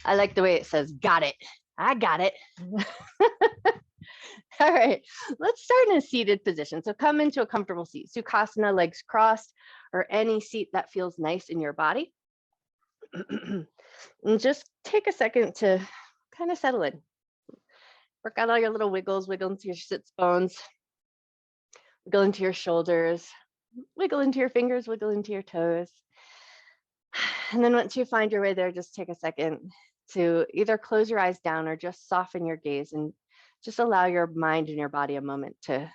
I like the way it says, got it. I got it. All right, let's start in a seated position. So come into a comfortable seat, Sukhasana, legs crossed, or any seat that feels nice in your body. And just take a second to kind of settle in. Work out all your little wiggles, wiggle into your sits bones, wiggle into your shoulders, wiggle into your fingers, wiggle into your toes. And then once you find your way there, just take a second to either close your eyes down or just soften your gaze and just allow your mind and your body a moment to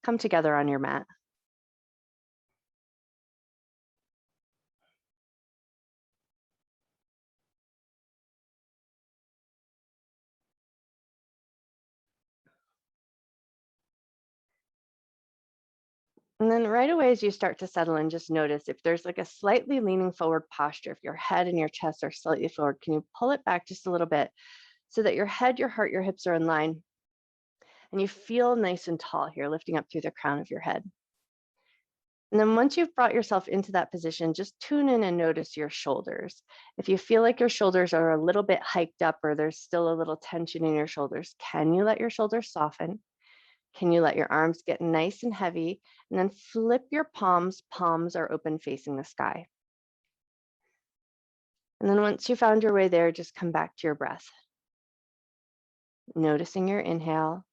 come together on your mat. And then right away, as you start to settle in, just notice if there's like a slightly leaning forward posture, if your head and your chest are slightly forward, can you pull it back just a little bit so that your head, your heart, your hips are in line and you feel nice and tall here, lifting up through the crown of your head. And then once you've brought yourself into that position, just tune in and notice your shoulders. If you feel like your shoulders are a little bit hiked up or there's still a little tension in your shoulders, can you let your shoulders soften? Can you let your arms get nice and heavy? And then flip your palms. Palms are open facing the sky. And then once you found your way there, just come back to your breath. Noticing your inhale.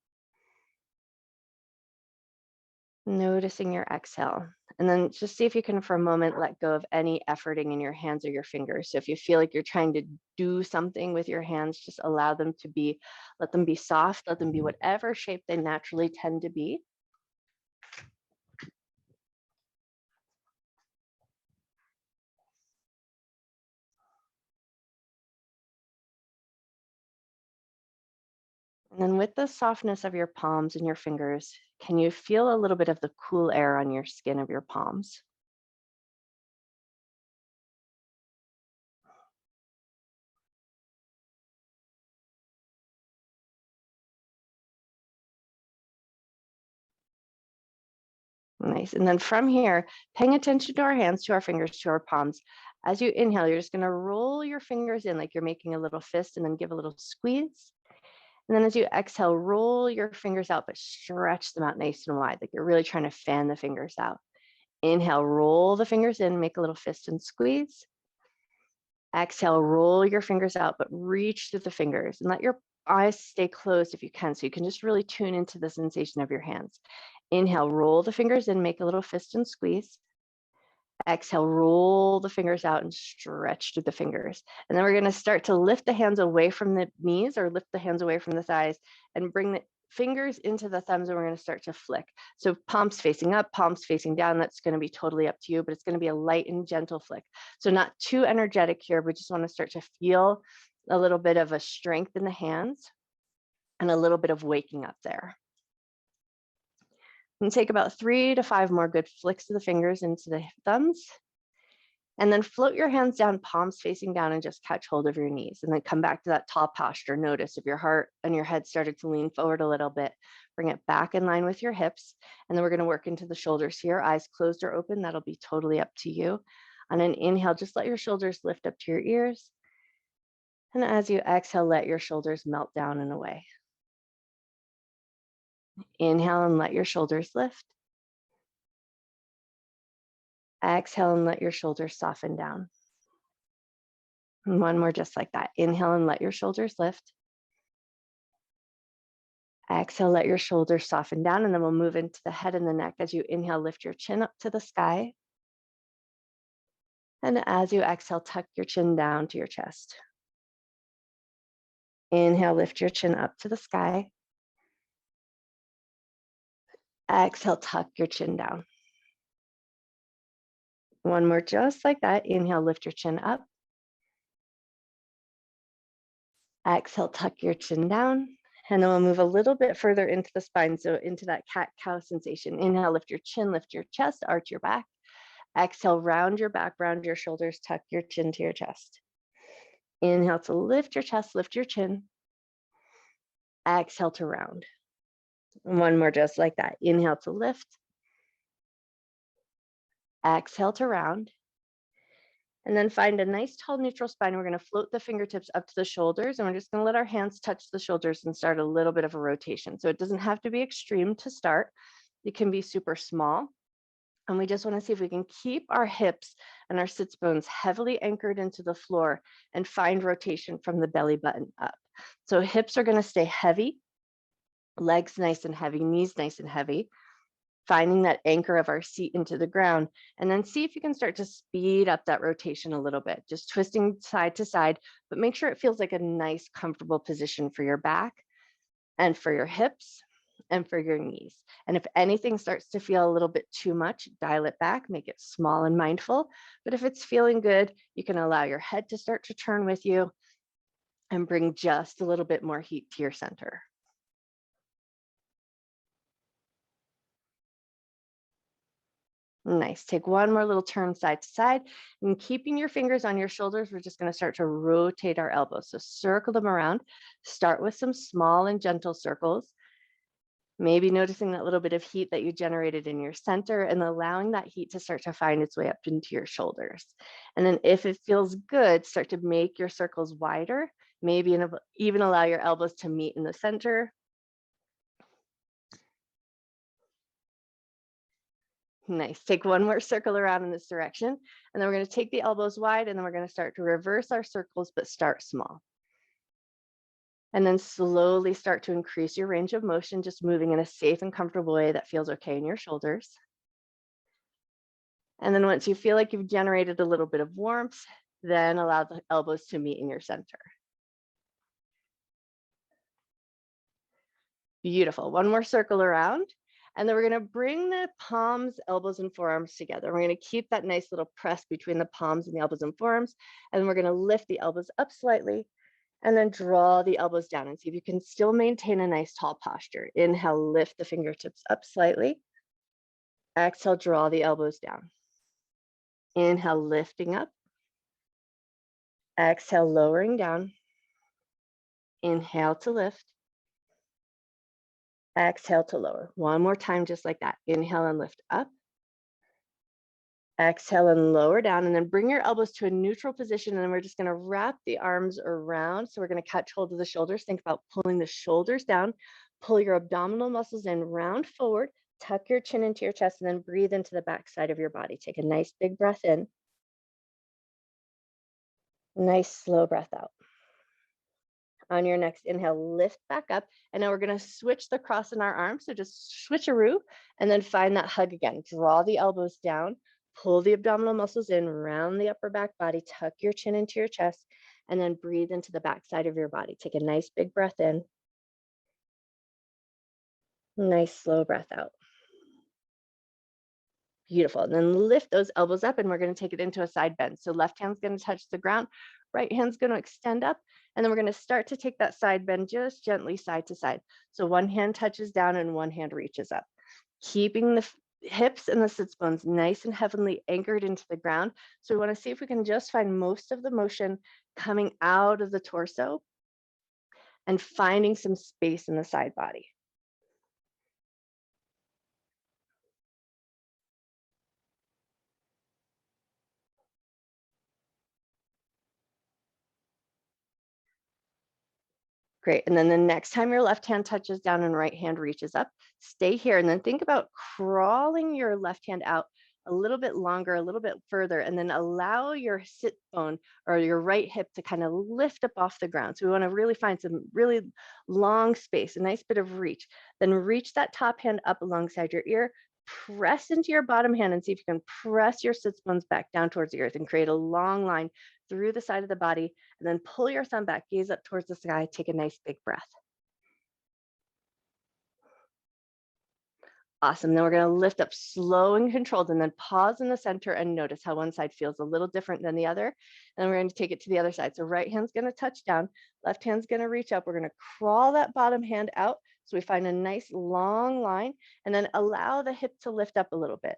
Noticing your exhale. And then just see if you can, for a moment, let go of any efforting in your hands or your fingers. So if you feel like you're trying to do something with your hands, just allow them to be, let them be soft, let them be whatever shape they naturally tend to be. And then with the softness of your palms and your fingers, can you feel a little bit of the cool air on your skin of your palms? Nice. And then from here, paying attention to our hands, to our fingers, to our palms. As you inhale, you're just going to roll your fingers in like you're making a little fist and then give a little squeeze. And then as you exhale, roll your fingers out, but stretch them out nice and wide, like you're really trying to fan the fingers out. Inhale, roll the fingers in, make a little fist and squeeze. Exhale, roll your fingers out, but reach through the fingers and let your eyes stay closed if you can. So you can just really tune into the sensation of your hands. Inhale, roll the fingers in, make a little fist and squeeze. Exhale, roll the fingers out and stretch through the fingers. And then we're going to start to lift the hands away from the knees or lift the hands away from the thighs and bring the fingers into the thumbs, and we're going to start to flick. So palms facing up, palms facing down. That's going to be totally up to you, but it's going to be a light and gentle flick. So not too energetic here, but just want to start to feel a little bit of a strength in the hands and a little bit of waking up there. And take about 3 to 5 more good flicks of the fingers into the thumbs. And then float your hands down, palms facing down, and just catch hold of your knees. And then come back to that tall posture. Notice if your heart and your head started to lean forward a little bit, bring it back in line with your hips. And then we're going to work into the shoulders here, eyes closed or open. That'll be totally up to you. On an inhale, just let your shoulders lift up to your ears. And as you exhale, let your shoulders melt down and away. Inhale and let your shoulders lift. Exhale and let your shoulders soften down. And one more just like that. Inhale and let your shoulders lift. Exhale, let your shoulders soften down, and then we'll move into the head and the neck. As you inhale, lift your chin up to the sky. And as you exhale, tuck your chin down to your chest. Inhale, lift your chin up to the sky. Exhale, tuck your chin down. One more just like that. Inhale, lift your chin up. Exhale, tuck your chin down. And then we'll move a little bit further into the spine, so into that cat-cow sensation. Inhale, lift your chin, lift your chest, arch your back. Exhale, round your back, round your shoulders, tuck your chin to your chest. Inhale to lift your chest, lift your chin. Exhale to round. One more just like that. Inhale to lift. Exhale to round. And then find a nice tall neutral spine. We're going to float the fingertips up to the shoulders, and we're just going to let our hands touch the shoulders and start a little bit of a rotation. So it doesn't have to be extreme to start. It can be super small. And we just want to see if we can keep our hips and our sits bones heavily anchored into the floor and find rotation from the belly button up. So hips are going to stay heavy, legs nice and heavy, knees nice and heavy, finding that anchor of our seat into the ground, and then see if you can start to speed up that rotation a little bit, just twisting side to side, but make sure it feels like a nice, comfortable position for your back and for your hips and for your knees. And if anything starts to feel a little bit too much, dial it back, make it small and mindful. But if it's feeling good, you can allow your head to start to turn with you and bring just a little bit more heat to your center. Nice. Take one more little turn side to side, and keeping your fingers on your shoulders, we're just going to start to rotate our elbows. So circle them around. Start with some small and gentle circles. Maybe noticing that little bit of heat that you generated in your center and allowing that heat to start to find its way up into your shoulders. And then if it feels good, start to make your circles wider, maybe even allow your elbows to meet in the center. Nice. Take one more circle around in this direction, and then we're going to take the elbows wide, and then we're going to start to reverse our circles, but start small. And then slowly start to increase your range of motion, just moving in a safe and comfortable way that feels okay in your shoulders. And then once you feel like you've generated a little bit of warmth, then allow the elbows to meet in your center. Beautiful. One more circle around. And then we're going to bring the palms, elbows, and forearms together. We're going to keep that nice little press between the palms and the elbows and forearms. And then we're going to lift the elbows up slightly and then draw the elbows down and see if you can still maintain a nice tall posture. Inhale, lift the fingertips up slightly. Exhale, draw the elbows down. Inhale, lifting up. Exhale, lowering down. Inhale to lift. Exhale to lower. One more time, just like that. Inhale and lift up. Exhale and lower down, and then bring your elbows to a neutral position. And then we're just going to wrap the arms around. So we're going to catch hold of the shoulders. Think about pulling the shoulders down, pull your abdominal muscles in, round forward, tuck your chin into your chest, and then breathe into the back side of your body. Take a nice big breath in. Nice slow breath out. On your next inhale, lift back up. And now we're going to switch the cross in our arms. So just switcheroo and then find that hug again. Draw the elbows down, pull the abdominal muscles in, round the upper back body, tuck your chin into your chest, and then breathe into the back side of your body. Take a nice big breath in. Nice slow breath out. Beautiful. And then lift those elbows up, and we're going to take it into a side bend. So left hand's going to touch the ground, right hand's going to extend up, and then we're going to start to take that side bend just gently side to side. So one hand touches down and one hand reaches up, keeping the hips and the sits bones nice and heavily anchored into the ground. So we want to see if we can just find most of the motion coming out of the torso and finding some space in the side body. Great. And then the next time your left hand touches down and right hand reaches up, stay here. And then think about crawling your left hand out a little bit longer, a little bit further, and then allow your sit bone or your right hip to kind of lift up off the ground. So we want to really find some really long space, a nice bit of reach. Then reach that top hand up alongside your ear, press into your bottom hand and see if you can press your sits bones back down towards the earth and create a long line through the side of the body, and then pull your thumb back, gaze up towards the sky, take a nice big breath. Awesome. Then we're going to lift up slow and controlled, and then pause in the center and notice how one side feels a little different than the other. And we're going to take it to the other side. So right hand's going to touch down, left hand's going to reach up. We're going to crawl that bottom hand out so we find a nice long line, and then allow the hip to lift up a little bit,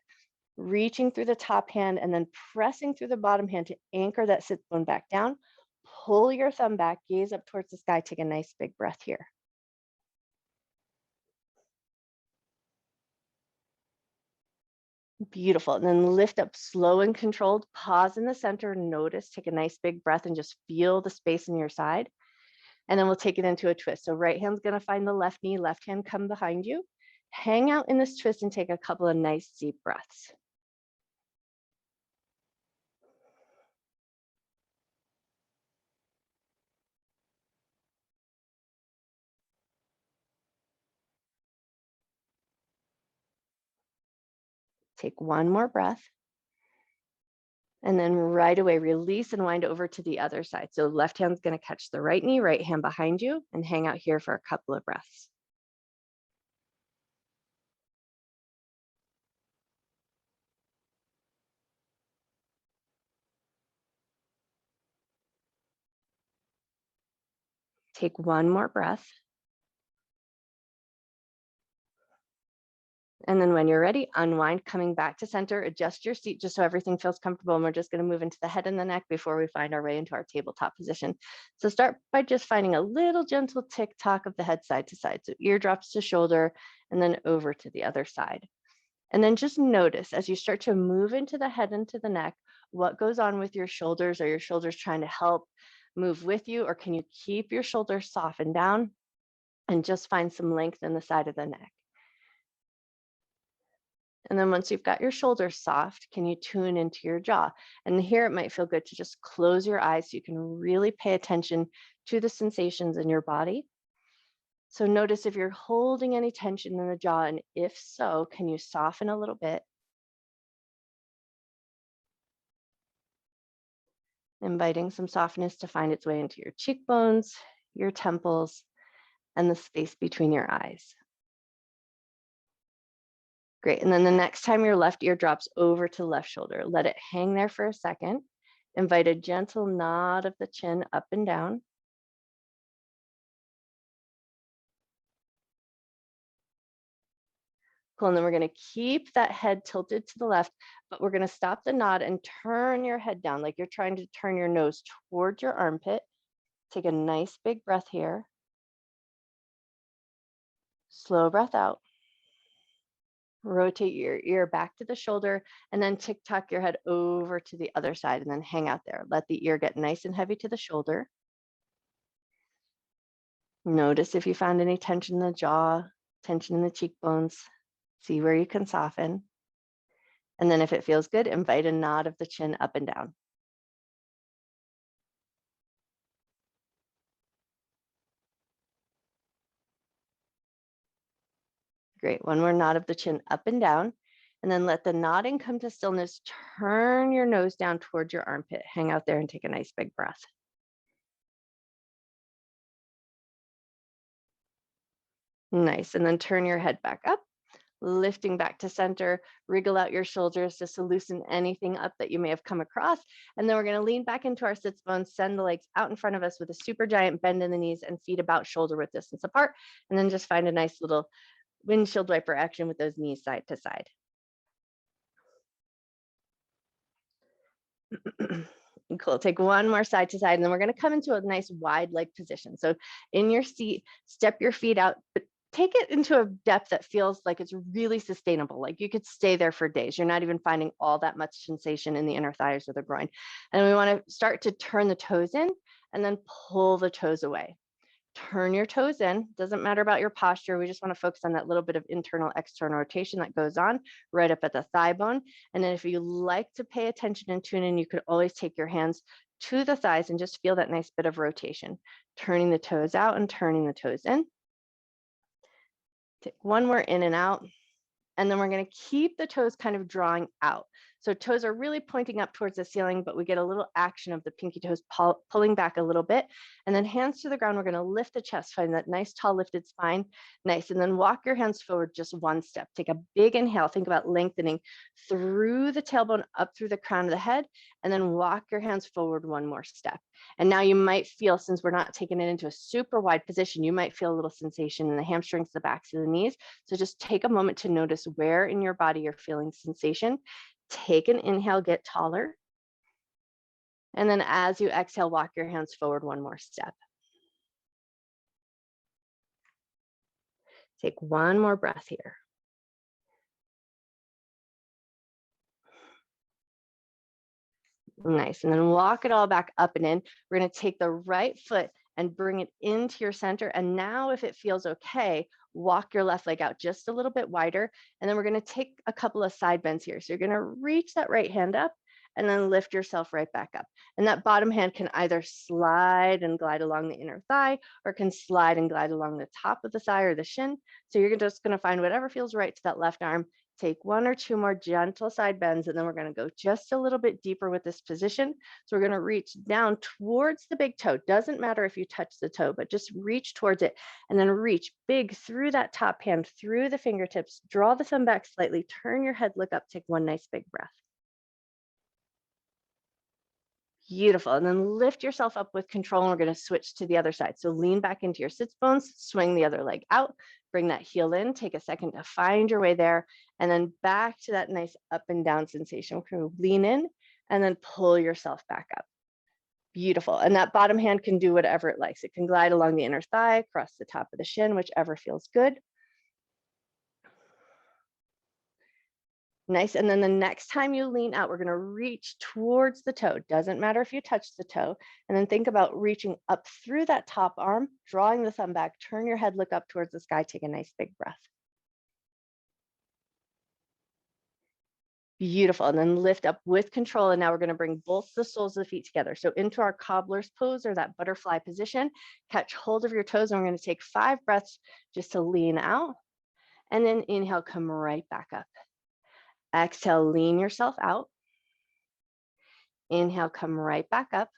reaching through the top hand and then pressing through the bottom hand to anchor that sit bone back down. Pull your thumb back, gaze up towards the sky, take a nice big breath here. Beautiful. And then lift up slow and controlled. Pause in the center. Notice, take a nice big breath and just feel the space in your side. And then we'll take it into a twist. So right hand's going to find the left knee, left hand come behind you. Hang out in this twist and take a couple of nice deep breaths. Take one more breath. And then right away, release and wind over to the other side. So left hand's going to catch the right knee, right hand behind you, and hang out here for a couple of breaths. Take one more breath. And then when you're ready, unwind, coming back to center, adjust your seat just so everything feels comfortable. And we're just going to move into the head and the neck before we find our way into our tabletop position. So start by just finding a little gentle tick tock of the head side to side. So eardrops to shoulder and then over to the other side. And then just notice as you start to move into the head and to the neck, what goes on with your shoulders. Are your shoulders trying to help move with you, or can you keep your shoulders softened down and just find some length in the side of the neck? And then once you've got your shoulders soft, can you tune into your jaw? And here it might feel good to just close your eyes so you can really pay attention to the sensations in your body. So notice if you're holding any tension in the jaw, and if so, can you soften a little bit? Inviting some softness to find its way into your cheekbones, your temples, and the space between your eyes. Great. And then the next time your left ear drops over to left shoulder, let it hang there for a second. Invite a gentle nod of the chin up and down. Cool. And then we're going to keep that head tilted to the left, but we're going to stop the nod and turn your head down like you're trying to turn your nose towards your armpit. Take a nice big breath here. Slow breath out. Rotate your ear back to the shoulder and then tick tock your head over to the other side and then hang out there. Let the ear get nice and heavy to the shoulder. Notice if you found any tension in the jaw, tension in the cheekbones. See where you can soften. And then if it feels good, invite a nod of the chin up and down. Great. One more nod of the chin up and down. And then let the nodding come to stillness. Turn your nose down towards your armpit. Hang out there and take a nice big breath. Nice. And then turn your head back up, lifting back to center. Wriggle out your shoulders just to loosen anything up that you may have come across. And then we're going to lean back into our sits bones, send the legs out in front of us with a super giant bend in the knees and feet about shoulder width distance apart. And then just find a nice little windshield wiper action with those knees side to side. Cool. Take one more side to side, and then we're going to come into a nice wide leg position. So in your seat, step your feet out, but take it into a depth that feels like it's really sustainable. Like you could stay there for days. You're not even finding all that much sensation in the inner thighs or the groin. And we want to start to turn the toes in and then pull the toes away. Turn your toes in. Doesn't matter about your posture. We just want to focus on that little bit of internal external rotation that goes on right up at the thigh bone. And then if you like to pay attention and tune in, you could always take your hands to the thighs and just feel that nice bit of rotation. Turning the toes out and turning the toes in. Take one more in and out. And then we're going to keep the toes kind of drawing out. So toes are really pointing up towards the ceiling, but we get a little action of the pinky toes pulling back a little bit. And then hands to the ground, we're going to lift the chest, find that nice tall lifted spine. Nice. And then walk your hands forward just one step. Take a big inhale. Think about lengthening through the tailbone up through the crown of the head, and then walk your hands forward one more step. And now you might feel, since we're not taking it into a super wide position, you might feel a little sensation in the hamstrings, the backs of the knees. So just take a moment to notice where in your body you're feeling sensation. Take an inhale, get taller. And then as you exhale, walk your hands forward one more step. Take one more breath here. Nice. And then walk it all back up and in. We're going to take the right foot and bring it into your center. And now, if it feels okay, walk your left leg out just a little bit wider. And then we're going to take a couple of side bends here. So you're going to reach that right hand up and then lift yourself right back up. And that bottom hand can either slide and glide along the inner thigh, or can slide and glide along the top of the thigh or the shin. So you're just going to find whatever feels right to that left arm. Take one or two more gentle side bends, and then we're going to go just a little bit deeper with this position. So we're going to reach down towards the big toe. Doesn't matter if you touch the toe, but just reach towards it, and then reach big through that top hand, through the fingertips. Draw the thumb back slightly, turn your head, look up, take one nice big breath. Beautiful. And then lift yourself up with control, and we're going to switch to the other side. So lean back into your sits bones, swing the other leg out, bring that heel in, take a second to find your way there, and then back to that nice up and down sensation. We're going to lean in and then pull yourself back up. Beautiful. And that bottom hand can do whatever it likes. It can glide along the inner thigh, across the top of the shin, whichever feels good. Nice. And then the next time you lean out, we're going to reach towards the toe. Doesn't matter if you touch the toe. And then think about reaching up through that top arm, drawing the thumb back, turn your head, look up towards the sky, take a nice big breath. Beautiful. And then lift up with control. And now we're going to bring both the soles of the feet together. So into our cobbler's pose, or that butterfly position. Catch hold of your toes. And we're going to take 5 breaths just to lean out. And then inhale, come right back up. Exhale, lean yourself out. Inhale, come right back up.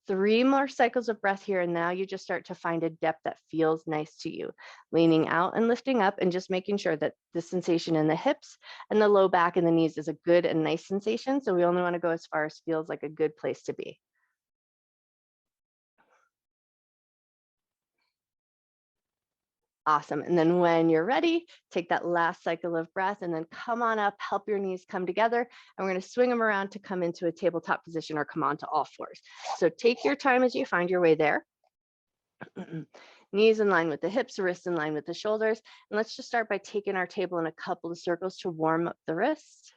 3 more cycles of breath here, and now you just start to find a depth that feels nice to you. Leaning out and lifting up, and just making sure that the sensation in the hips and the low back and the knees is a good and nice sensation. So we only want to go as far as feels like a good place to be. Awesome. And then when you're ready, take that last cycle of breath and then come on up, help your knees come together. And we're going to swing them around to come into a tabletop position, or come on to all fours. So take your time as you find your way there. Knees in line with the hips, wrists in line with the shoulders. And let's just start by taking our table in a couple of circles to warm up the wrists.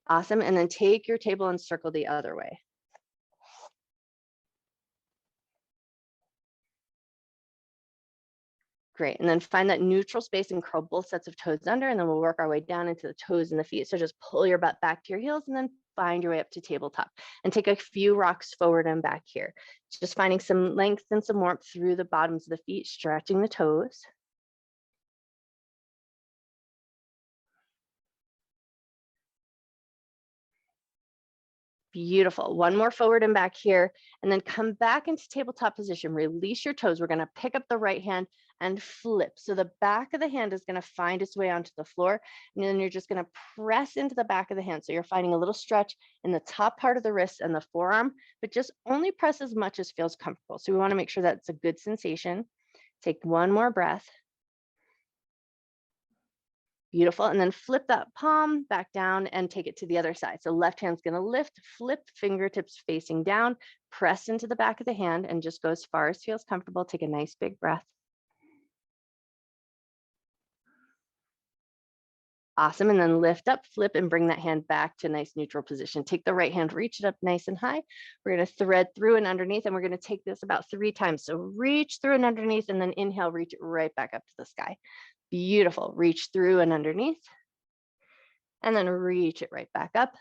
Awesome. And then take your table and circle the other way. Great. And then find that neutral space and curl both sets of toes under, and then we'll work our way down into the toes and the feet. So just pull your butt back to your heels and then find your way up to tabletop, and take a few rocks forward and back here. Just finding some length and some warmth through the bottoms of the feet, stretching the toes. Beautiful. One more forward and back here, and then come back into tabletop position. Release your toes. We're going to pick up the right hand and flip. So the back of the hand is going to find its way onto the floor, and then you're just going to press into the back of the hand. So you're finding a little stretch in the top part of the wrist and the forearm, but just only press as much as feels comfortable. So we want to make sure that it's a good sensation. Take one more breath. Beautiful. And then flip that palm back down and take it to the other side. So left hand's going to lift, flip, fingertips facing down, press into the back of the hand, and just go as far as feels comfortable. Take a nice big breath. Awesome. And then lift up, flip, and bring that hand back to a nice neutral position. Take the right hand, reach it up nice and high. We're going to thread through and underneath, and we're going to take this about 3 times. So reach through and underneath, and then inhale, reach it right back up to the sky. Beautiful. Reach through and underneath, and then reach it right back up.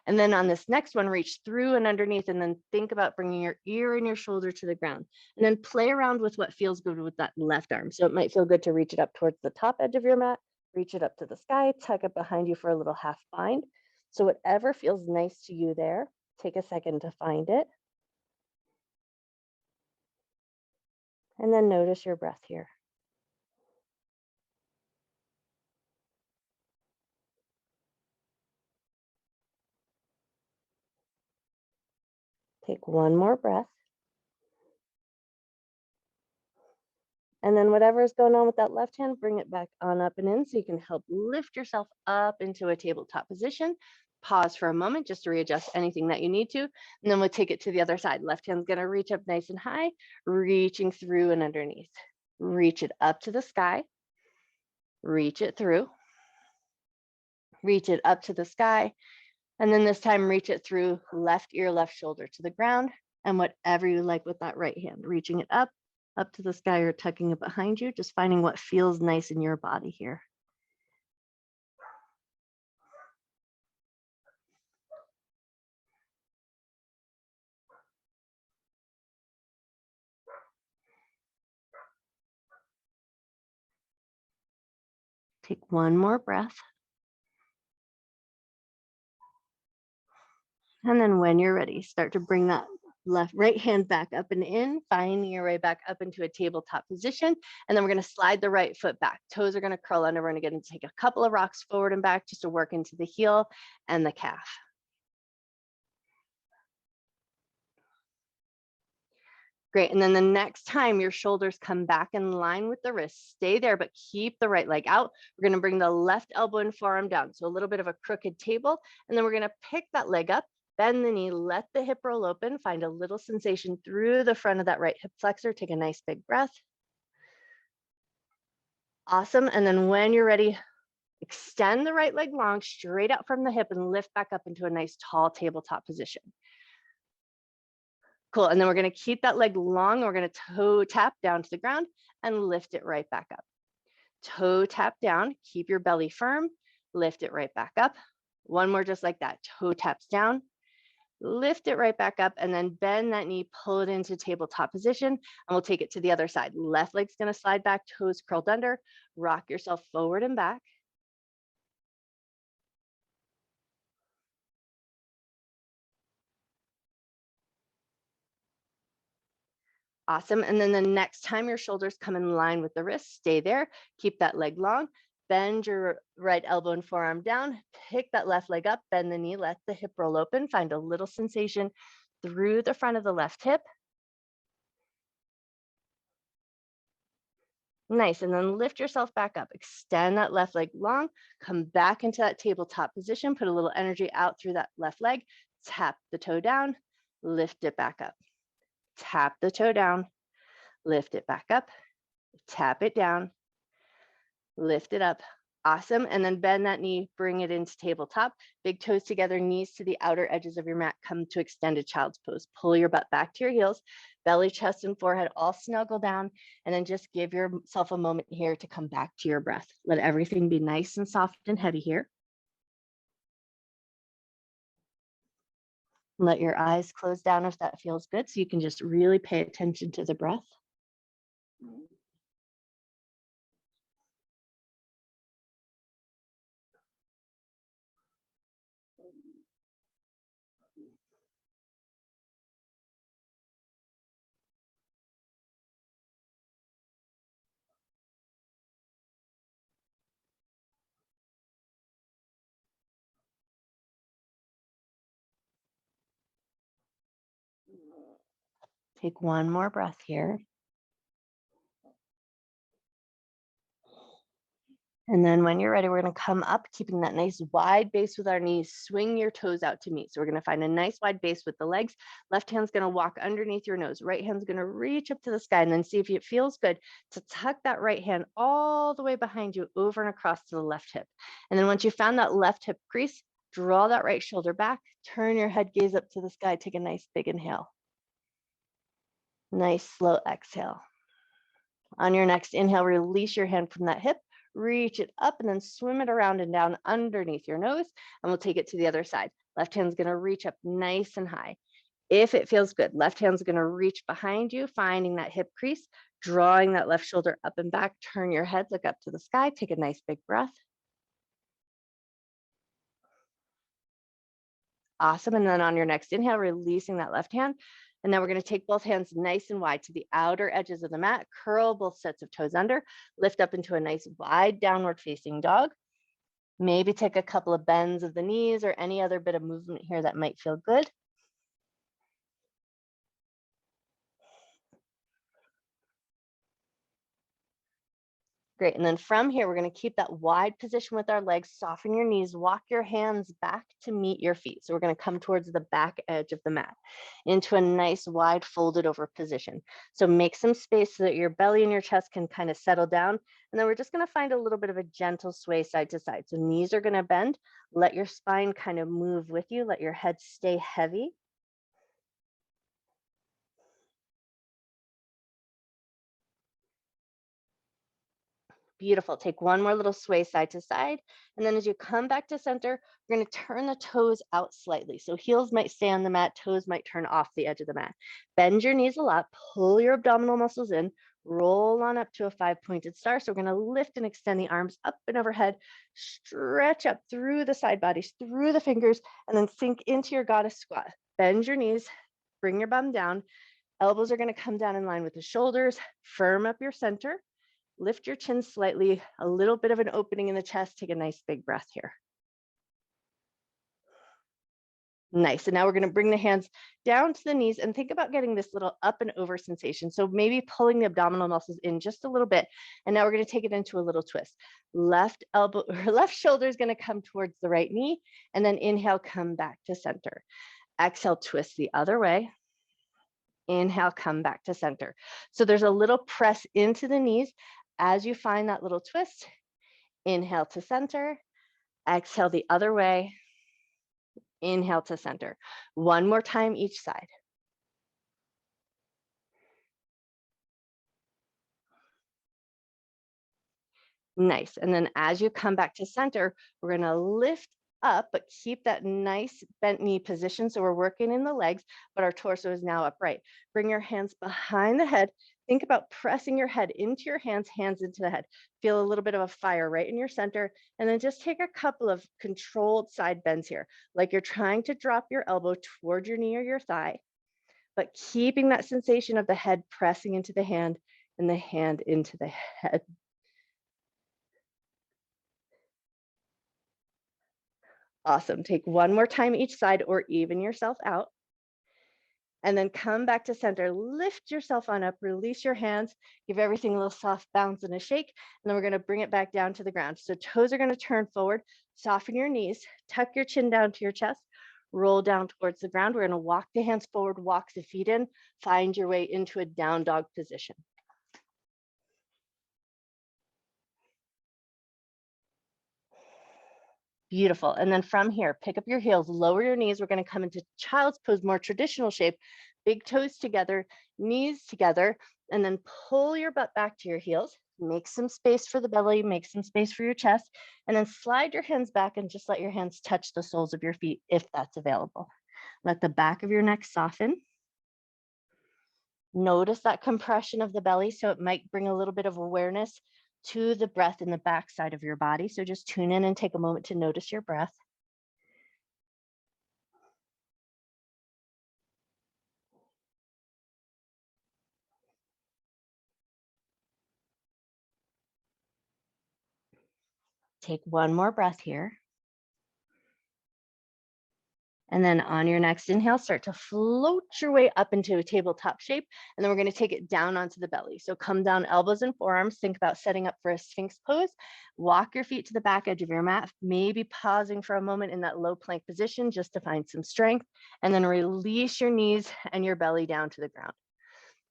And then on this next one, reach through and underneath, and then think about bringing your ear and your shoulder to the ground. And then play around with what feels good with that left arm. So it might feel good to reach it up towards the top edge of your mat, reach it up to the sky, tuck it behind you for a little half bind. So whatever feels nice to you there, take a second to find it. And then notice your breath here. Take one more breath. And then whatever is going on with that left hand, bring it back on up and in, so you can help lift yourself up into a tabletop position. Pause for a moment just to readjust anything that you need to. And then we'll take it to the other side. Left hand's going to reach up nice and high, reaching through and underneath. Reach it up to the sky. Reach it through. Reach it up to the sky. And then this time, reach it through left ear, left shoulder to the ground, and whatever you like with that right hand, reaching it up to the sky or tucking it behind you, just finding what feels nice in your body here. Take one more breath. And then when you're ready, start to bring that right hand back up and in, finding your way back up into a tabletop position. And then we're going to slide the right foot back. Toes are going to curl under. We're going to take a couple of rocks forward and back just to work into the heel and the calf. Great. And then the next time your shoulders come back in line with the wrists, stay there, but keep the right leg out. We're going to bring the left elbow and forearm down. So a little bit of a crooked table. And then we're going to pick that leg up, bend the knee, let the hip roll open, find a little sensation through the front of that right hip flexor. Take a nice big breath. Awesome. And then when you're ready, extend the right leg long, straight out from the hip, and lift back up into a nice tall tabletop position. Cool. And then we're going to keep that leg long. We're going to toe tap down to the ground and lift it right back up. Toe tap down, keep your belly firm, lift it right back up. One more just like that. Toe taps down, lift it right back up, and then bend that knee, pull it into tabletop position, and we'll take it to the other side. Left leg's going to slide back, toes curled under, rock yourself forward and back. Awesome. And then the next time your shoulders come in line with the wrist, stay there. Keep that leg long. Bend your right elbow and forearm down. Pick that left leg up. Bend the knee. Let the hip roll open. Find a little sensation through the front of the left hip. Nice. And then lift yourself back up. Extend that left leg long. Come back into that tabletop position. Put a little energy out through that left leg. Tap the toe down. Lift it back up. Tap the toe down. Lift it back up. Tap it down. Lift it up. Awesome. And then bend that knee, bring it into tabletop. Big toes together, knees to the outer edges of your mat. Come to extended child's pose. Pull your butt back to your heels. Belly, chest, and forehead all snuggle down. And then just give yourself a moment here to come back to your breath. Let everything be nice and soft and heavy here. Let your eyes close down if that feels good. So you can just really pay attention to the breath. Take one more breath here. And then when you're ready, we're going to come up, keeping that nice wide base with our knees. Swing your toes out to meet. So we're going to find a nice wide base with the legs. Left hand's going to walk underneath your nose. Right hand's going to reach up to the sky, and then see if it feels good to tuck that right hand all the way behind you, over and across to the left hip. And then once you found that left hip crease, draw that right shoulder back, turn your head, gaze up to the sky, take a nice big inhale. Nice slow exhale. On your next inhale, release your hand from that hip. Reach it up and then swim it around and down underneath your nose, and we'll take it to the other side. Left hand's going to reach up nice and high. If it feels good, left hand's going to reach behind you, finding that hip crease, drawing that left shoulder up and back. Turn your head, look up to the sky, take a nice big breath. Awesome. And then on your next inhale, releasing that left hand. And then we're going to take both hands nice and wide to the outer edges of the mat, curl both sets of toes under, lift up into a nice wide downward facing dog. Maybe take a couple of bends of the knees or any other bit of movement here that might feel good. Great. And then from here, we're going to keep that wide position with our legs. Soften your knees. Walk your hands back to meet your feet. So we're going to come towards the back edge of the mat into a nice wide folded over position. So make some space so that your belly and your chest can kind of settle down. And then we're just going to find a little bit of a gentle sway side to side. So knees are going to bend. Let your spine kind of move with you. Let your head stay heavy. Beautiful. Take one more little sway side to side. And then as you come back to center, we're going to turn the toes out slightly. So heels might stay on the mat, toes might turn off the edge of the mat. Bend your knees a lot, pull your abdominal muscles in, roll on up to a 5-pointed star. So we're going to lift and extend the arms up and overhead, stretch up through the side bodies, through the fingers, and then sink into your goddess squat. Bend your knees, bring your bum down. Elbows are going to come down in line with the shoulders. Firm up your center. Lift your chin slightly, a little bit of an opening in the chest. Take a nice big breath here. Nice. And now we're going to bring the hands down to the knees and think about getting this little up and over sensation. So maybe pulling the abdominal muscles in just a little bit. And now we're going to take it into a little twist. Left elbow or left shoulder is going to come towards the right knee. And then inhale, come back to center. Exhale, twist the other way. Inhale, come back to center. So there's a little press into the knees. As you find that little twist, inhale to center, exhale the other way, inhale to center. One more time each side. Nice. And then as you come back to center, we're going to lift up, but keep that nice bent knee position. So we're working in the legs, but our torso is now upright. Bring your hands behind the head. Think about pressing your head into your hands, hands into the head. Feel a little bit of a fire right in your center. And then just take a couple of controlled side bends here, like you're trying to drop your elbow toward your knee or your thigh, but keeping that sensation of the head pressing into the hand and the hand into the head. Awesome. Take one more time each side or even yourself out. And then come back to center. Lift yourself on up, release your hands, give everything a little soft bounce and a shake. And then we're going to bring it back down to the ground. So toes are going to turn forward, soften your knees, tuck your chin down to your chest, roll down towards the ground. We're going to walk the hands forward, walk the feet in, find your way into a down dog position. Beautiful. And then from here, pick up your heels, lower your knees. We're going to come into child's pose, more traditional shape, big toes together, knees together, and then pull your butt back to your heels. Make some space for the belly, make some space for your chest, and then slide your hands back and just let your hands touch the soles of your feet if that's available. Let the back of your neck soften. Notice that compression of the belly, so it might bring a little bit of awareness to the breath in the back side of your body. So just tune in and take a moment to notice your breath. Take one more breath here. And then on your next inhale, start to float your way up into a tabletop shape. And then we're going to take it down onto the belly. So come down, elbows and forearms. Think about setting up for a Sphinx pose. Walk your feet to the back edge of your mat, maybe pausing for a moment in that low plank position just to find some strength. And then release your knees and your belly down to the ground.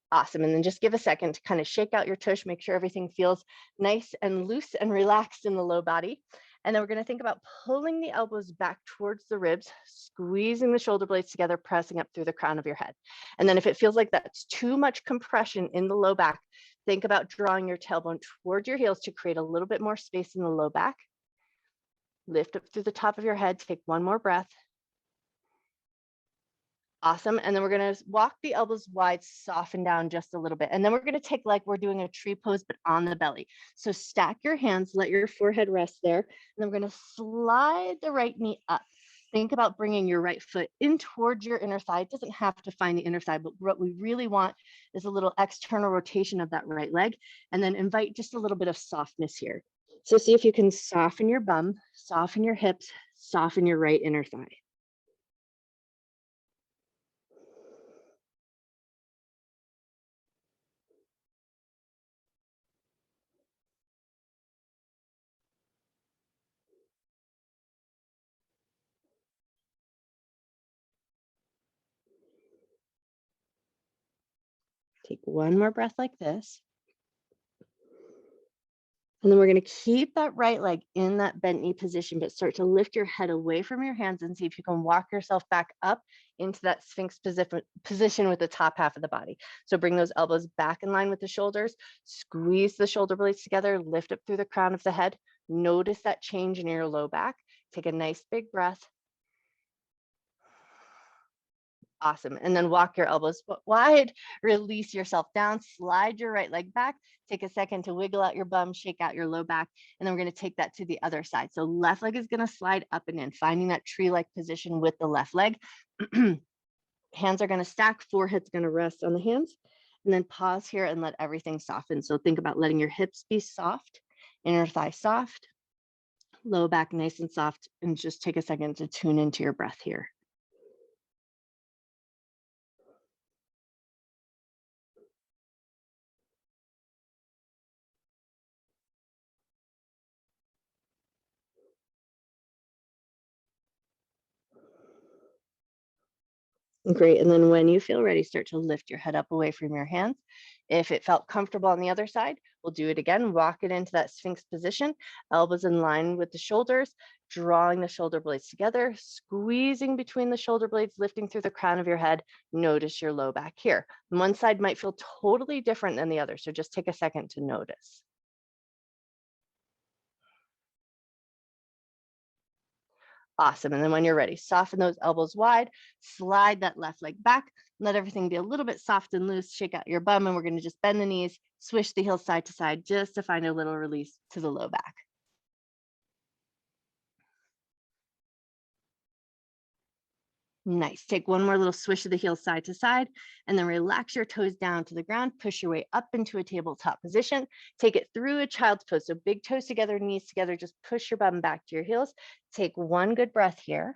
Awesome. And then just give a second to kind of shake out your tush, make sure everything feels nice and loose and relaxed in the low body. And then we're going to think about pulling the elbows back towards the ribs, squeezing the shoulder blades together, pressing up through the crown of your head. And then if it feels like that's too much compression in the low back, think about drawing your tailbone towards your heels to create a little bit more space in the low back. Lift up through the top of your head, take one more breath. Awesome. And then we're going to walk the elbows wide, soften down just a little bit. And then we're going to take like we're doing a tree pose, but on the belly. So stack your hands, let your forehead rest there. And then we're going to slide the right knee up. Think about bringing your right foot in towards your inner thigh. It doesn't have to find the inner thigh, but what we really want is a little external rotation of that right leg. And then invite just a little bit of softness here. So see if you can soften your bum, soften your hips, soften your right inner thigh. Take one more breath like this. And then we're going to keep that right leg in that bent knee position, but start to lift your head away from your hands and see if you can walk yourself back up into that Sphinx position with the top half of the body. So bring those elbows back in line with the shoulders, squeeze the shoulder blades together, lift up through the crown of the head. Notice that change in your low back. Take a nice big breath. Awesome. And then walk your elbows wide, release yourself down, slide your right leg back, take a second to wiggle out your bum, shake out your low back, and then we're going to take that to the other side. So left leg is going to slide up and in, finding that tree-like position with the left leg. Hands are going to stack, forehead's going to rest on the hands, and then pause here and let everything soften. So think about letting your hips be soft, inner thigh soft, low back nice and soft, and just take a second to tune into your breath here. Great. And then when you feel ready, start to lift your head up away from your hands. If it felt comfortable on the other side, we'll do it again. Walk it into that Sphinx position, elbows in line with the shoulders, drawing the shoulder blades together, squeezing between the shoulder blades, lifting through the crown of your head. Notice your low back here. One side might feel totally different than the other, so just take a second to notice. Awesome. And then when you're ready, soften those elbows wide, slide that left leg back, let everything be a little bit soft and loose, shake out your bum, and we're going to just bend the knees, swish the heels side to side just to find a little release to the low back. Nice. Take one more little swish of the heels side to side, and then relax your toes down to the ground. Push your way up into a tabletop position. Take it through a child's pose. So big toes together, knees together. Just push your bum back to your heels. Take one good breath here.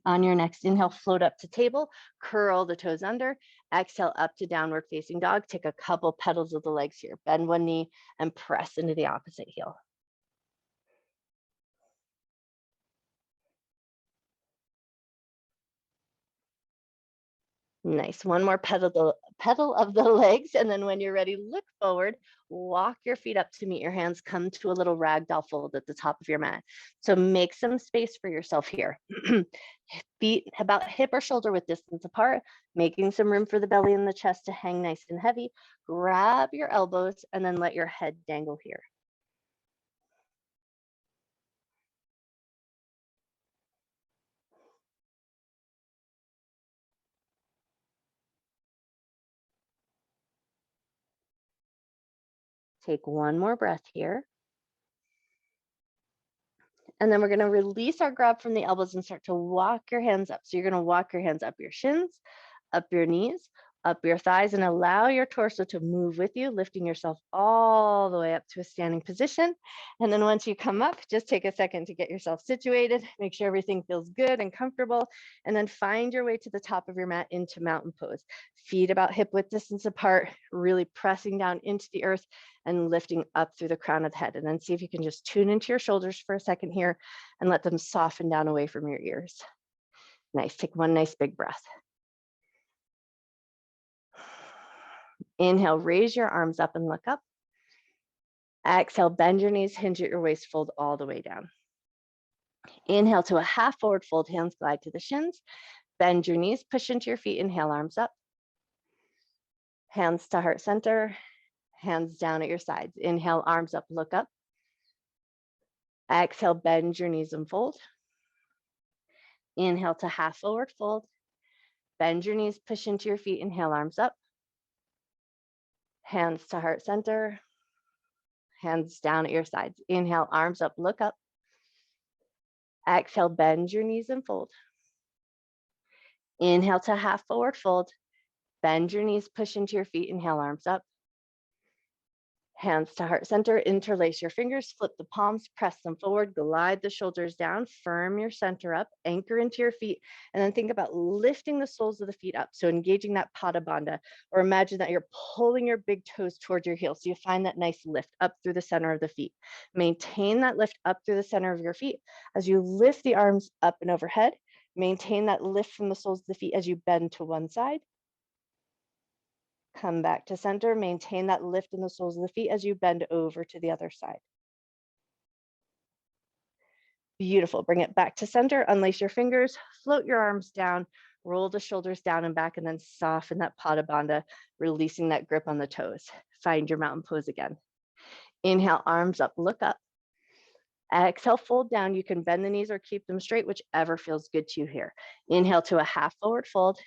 On your next inhale, float up to table, curl the toes under. Exhale up to downward facing dog. Take a couple petals of the legs here. Bend one knee and press into the opposite heel. Nice. One more pedal of the legs. And then when you're ready, look forward, walk your feet up to meet your hands, come to a little ragdoll fold at the top of your mat. So make some space for yourself here. Feet about hip or shoulder width distance apart, making some room for the belly and the chest to hang nice and heavy. Grab your elbows and then let your head dangle here. Take one more breath here. And then we're going to release our grab from the elbows and start to walk your hands up. So you're going to walk your hands up your shins, up your knees, up your thighs, and allow your torso to move with you, lifting yourself all the way up to a standing position. And then once you come up, just take a second to get yourself situated, make sure everything feels good and comfortable, and then find your way to the top of your mat into mountain pose. Feet about hip width distance apart, really pressing down into the earth and lifting up through the crown of the head. And then see if you can just tune into your shoulders for a second here and let them soften down away from your ears. Nice. Take one nice big breath. Inhale, raise your arms up and look up. Exhale, bend your knees, hinge at your waist, fold all the way down. Inhale to a half forward fold, hands glide to the shins. Bend your knees, push into your feet, inhale, arms up. Hands to heart center, hands down at your sides. Inhale, arms up, look up. Exhale, bend your knees and fold. Inhale to half forward fold. Bend your knees, push into your feet, inhale, arms up. Hands to heart center, hands down at your sides. Inhale, arms up, look up. Exhale, bend your knees and fold. Inhale to half forward fold. Bend your knees, push into your feet, inhale, arms up. Hands to heart center, interlace your fingers, flip the palms, press them forward, glide the shoulders down, firm your center up, anchor into your feet, and then think about lifting the soles of the feet up. So engaging that Pada Bandha, or imagine that you're pulling your big toes towards your heels. So you find that nice lift up through the center of the feet. Maintain that lift up through the center of your feet. As you lift the arms up and overhead, maintain that lift from the soles of the feet as you bend to one side. Come back to center, maintain that lift in the soles of the feet as you bend over to the other side. Beautiful, bring it back to center, unlace your fingers, float your arms down, roll the shoulders down and back, and then soften that Pada Bandha, releasing that grip on the toes. Find your mountain pose again. Inhale, arms up, look up. Exhale, fold down. You can bend the knees or keep them straight, whichever feels good to you here. Inhale to a half forward fold.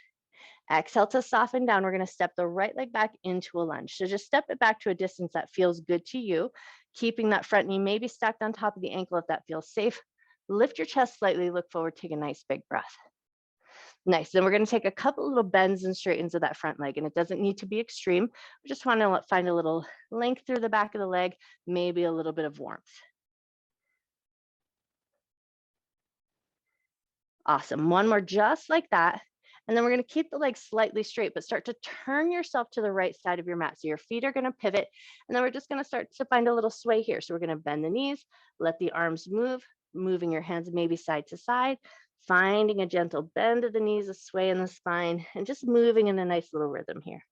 Exhale to soften down. We're going to step the right leg back into a lunge. So just step it back to a distance that feels good to you, keeping that front knee maybe stacked on top of the ankle if that feels safe. Lift your chest slightly, look forward, take a nice big breath. Nice. Then we're going to take a couple little bends and straightens of that front leg, and it doesn't need to be extreme. We just want to find a little length through the back of the leg, maybe a little bit of warmth. Awesome. One more just like that. And then we're going to keep the legs slightly straight, but start to turn yourself to the right side of your mat. So your feet are going to pivot, and then we're just going to start to find a little sway here. So we're going to bend the knees, let the arms move, moving your hands maybe side to side, finding a gentle bend of the knees, a sway in the spine, and just moving in a nice little rhythm here.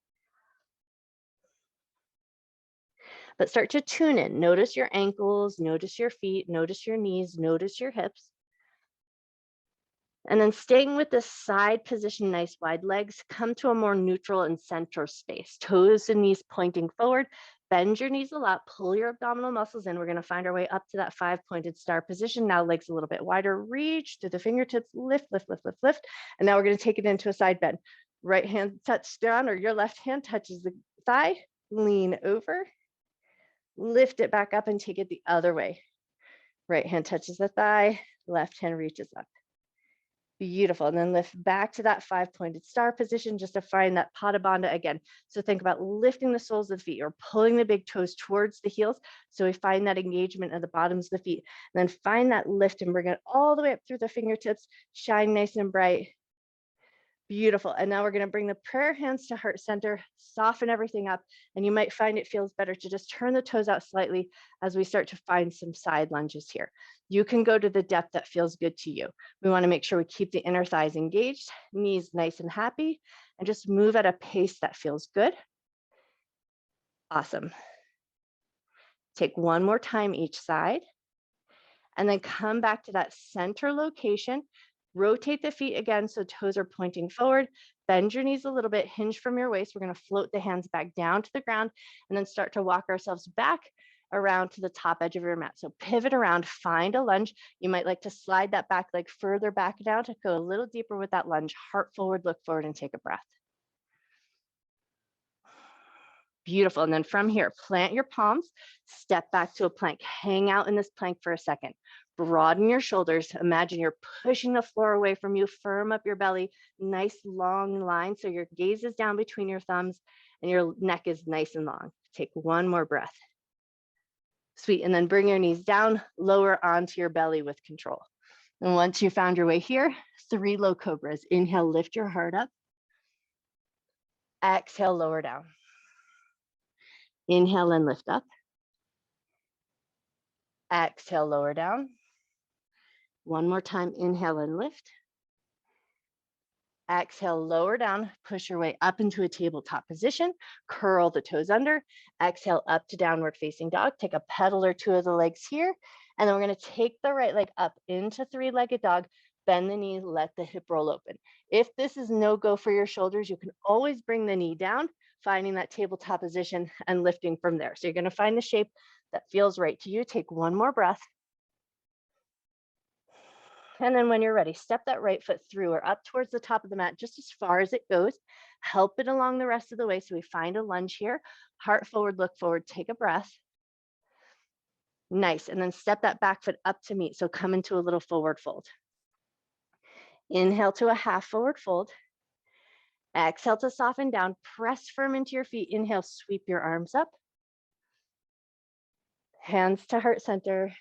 But start to tune in. Notice your ankles, notice your feet, notice your knees, notice your hips. And then staying with this side position, nice wide legs, come to a more neutral and center space. Toes and knees pointing forward. Bend your knees a lot, pull your abdominal muscles in. We're going to find our way up to that 5-pointed star position. Now legs a little bit wider, reach through the fingertips, lift, lift, lift, lift, lift. And now we're going to take it into a side bend. Right hand touches down, or your left hand touches the thigh, lean over, lift it back up and take it the other way. Right hand touches the thigh, left hand reaches up. Beautiful. And then lift back to that 5-pointed star position just to find that Pada Bandha again. So think about lifting the soles of the feet or pulling the big toes towards the heels. So we find that engagement at the bottoms of the feet. And then find that lift and bring it all the way up through the fingertips. Shine nice and bright. Beautiful. And now we're going to bring the prayer hands to heart center, soften everything up. And you might find it feels better to just turn the toes out slightly as we start to find some side lunges here. You can go to the depth that feels good to you. We want to make sure we keep the inner thighs engaged, knees nice and happy, and just move at a pace that feels good. Awesome. Take one more time each side. And then come back to that center location. Rotate the feet again so toes are pointing forward. Bend your knees a little bit, hinge from your waist. We're going to float the hands back down to the ground and then start to walk ourselves back around to the top edge of your mat. So pivot around, find a lunge. You might like to slide that back leg further back down to go a little deeper with that lunge. Heart forward, look forward, and take a breath. Beautiful. And then from here, plant your palms, step back to a plank, hang out in this plank for a second. Broaden your shoulders. Imagine you're pushing the floor away from you. Firm up your belly. Nice long line. So your gaze is down between your thumbs and your neck is nice and long. Take one more breath. Sweet. And then bring your knees down, lower onto your belly with control. And once you found your way here, 3 low cobras. Inhale, lift your heart up. Exhale, lower down. Inhale and lift up. Exhale, lower down. One more time, inhale and lift. Exhale, lower down, push your way up into a tabletop position, curl the toes under, exhale up to downward facing dog. Take a pedal or 2 of the legs here. And then we're gonna take the right leg up into 3-legged dog, bend the knee, let the hip roll open. If this is no go for your shoulders, you can always bring the knee down, finding that tabletop position and lifting from there. So you're gonna find the shape that feels right to you. Take one more breath. And then when you're ready, step that right foot through or up towards the top of the mat, just as far as it goes. Help it along the rest of the way. So we find a lunge here, heart forward, look forward, take a breath. Nice. And then step that back foot up to meet. So come into a little forward fold. Inhale to a half forward fold. Exhale to soften down, press firm into your feet. Inhale, sweep your arms up. Hands to heart center.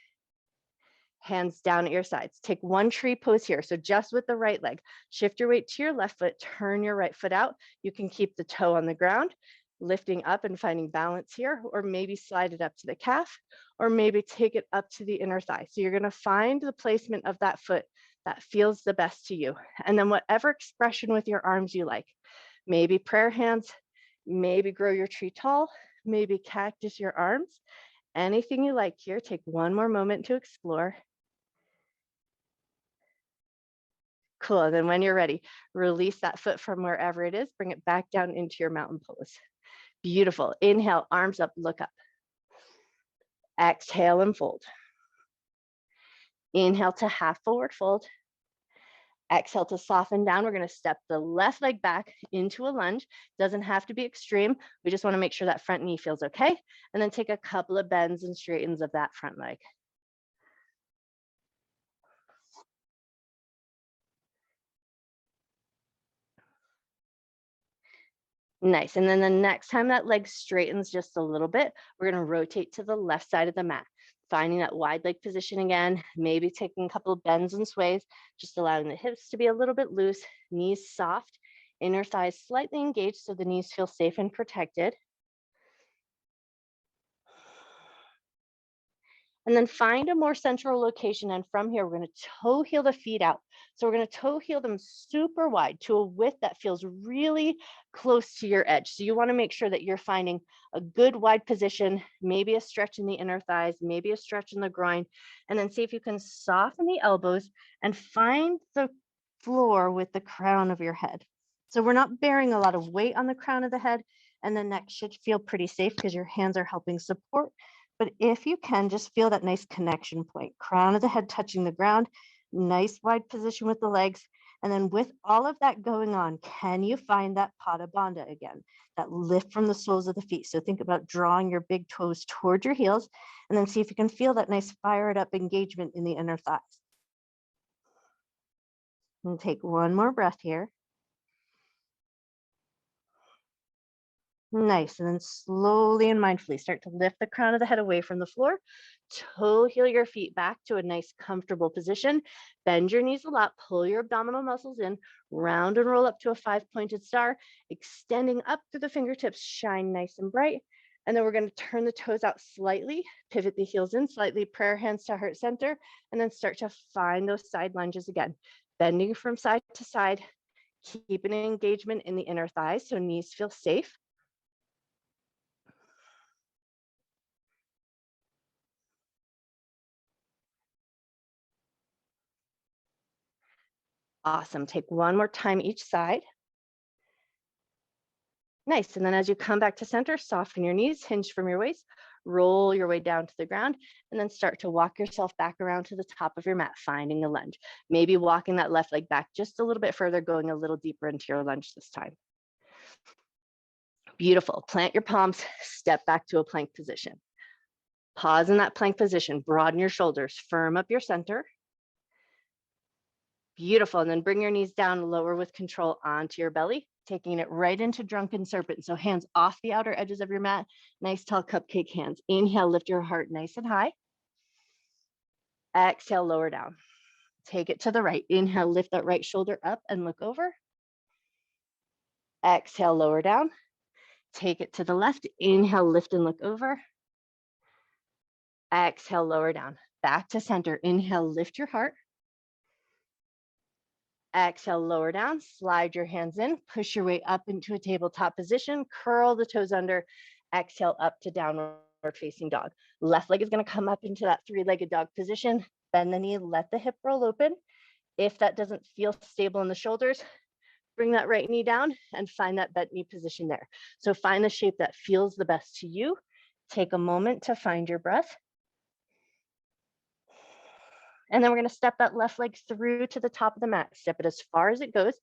Hands down at your sides. Take one tree pose here. So just with the right leg, shift your weight to your left foot, turn your right foot out. You can keep the toe on the ground, lifting up and finding balance here, or maybe slide it up to the calf, or maybe take it up to the inner thigh. So you're going to find the placement of that foot that feels the best to you. And then whatever expression with your arms you like, maybe prayer hands, Maybe grow your tree tall, maybe cactus your arms. Anything you like here. Take one more moment to explore. Cool. Then when you're ready, release that foot from wherever it is, bring it back down into your mountain pose. Beautiful. Inhale, arms up, look up. Exhale and fold. Inhale to half forward fold. Exhale to soften down. We're going to step the left leg back into a lunge. Doesn't have to be extreme. We just want to make sure that front knee feels okay. And then take a couple of bends and straightens of that front leg. Nice. And then the next time that leg straightens just a little bit, we're going to rotate to the left side of the mat, finding that wide leg position again, maybe taking a couple of bends and sways, just allowing the hips to be a little bit loose, knees soft, inner thighs slightly engaged so the knees feel safe and protected. And then find a more central location. And from here, we're going to toe heel the feet out. So we're going to toe heel them super wide to a width that feels really close to your edge. So you want to make sure that you're finding a good wide position, maybe a stretch in the inner thighs, maybe a stretch in the groin, and then see if you can soften the elbows and find the floor with the crown of your head. So we're not bearing a lot of weight on the crown of the head, and the neck should feel pretty safe because your hands are helping support. But if you can, just feel that nice connection point, crown of the head touching the ground, nice wide position with the legs. And then with all of that going on, can you find that Pada Bandha again, that lift from the soles of the feet? So think about drawing your big toes toward your heels, and then see if you can feel that nice fired up engagement in the inner thighs. And take one more breath here. Nice. And then slowly and mindfully start to lift the crown of the head away from the floor. Toe heel your feet back to a nice comfortable position. Bend your knees a lot. Pull your abdominal muscles in. Round and roll up to a 5-pointed star. Extending up through the fingertips. Shine nice and bright. And then we're going to turn the toes out slightly. Pivot the heels in slightly. Prayer hands to heart center. And then start to find those side lunges again. Bending from side to side. Keep an engagement in the inner thighs so knees feel safe. Awesome. Take one more time each side. Nice. And then as you come back to center, soften your knees, hinge from your waist, roll your way down to the ground, and then start to walk yourself back around to the top of your mat, finding a lunge. Maybe walking that left leg back just a little bit further, going a little deeper into your lunge this time. Beautiful. Plant your palms, step back to a plank position. Pause in that plank position, broaden your shoulders, firm up your center. Beautiful. And then bring your knees down, lower with control onto your belly, taking it right into drunken serpent. So hands off the outer edges of your mat, nice tall cupcake hands. Inhale, lift your heart nice and high. Exhale, lower down. Take it to the right. Inhale, lift that right shoulder up and look over. Exhale, lower down. Take it to the left. Inhale, lift and look over. Exhale, lower down. Back to center. Inhale, lift your heart. Exhale, lower down, slide your hands in, push your way up into a tabletop position, curl the toes under, exhale up to downward facing dog. Left leg is going to come up into that 3-legged dog position, bend the knee, let the hip roll open. If that doesn't feel stable in the shoulders, bring that right knee down and find that bent knee position there. So find the shape that feels the best to you. Take a moment to find your breath. And then we're going to step that left leg through to the top of the mat. Step it as far as it goes.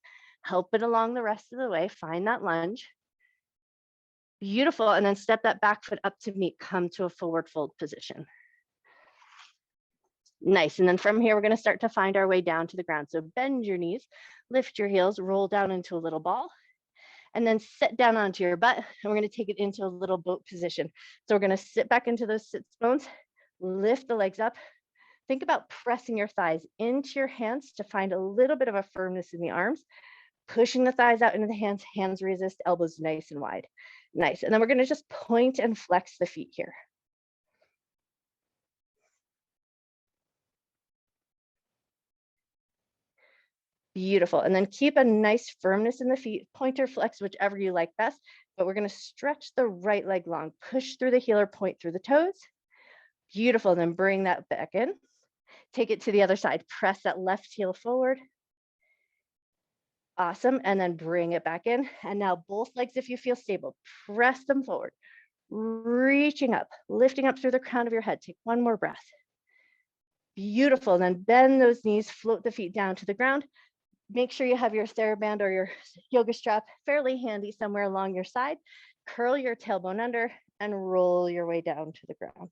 Help it along the rest of the way. Find that lunge. Beautiful. And then step that back foot up to meet. Come to a forward fold position. Nice. And then from here, we're going to start to find our way down to the ground. So bend your knees, lift your heels, roll down into a little ball, and then sit down onto your butt. And we're going to take it into a little boat position. So we're going to sit back into those sits bones, lift the legs up. Think about pressing your thighs into your hands to find a little bit of a firmness in the arms, pushing the thighs out into the hands, hands resist, elbows nice and wide. Nice. And then we're going to just point and flex the feet here. Beautiful. And then keep a nice firmness in the feet, point or flex, whichever you like best. but we're going to stretch the right leg long, push through the heel or point through the toes. Beautiful. Then bring that back in. Take it to the other side. Press that left heel forward. Awesome. And then bring it back in. And now both legs, if you feel stable, press them forward, reaching up, lifting up through the crown of your head. Take one more breath. Beautiful. And then bend those knees, float the feet down to the ground. Make sure you have your TheraBand or your yoga strap fairly handy somewhere along your side. Curl your tailbone under and roll your way down to the ground.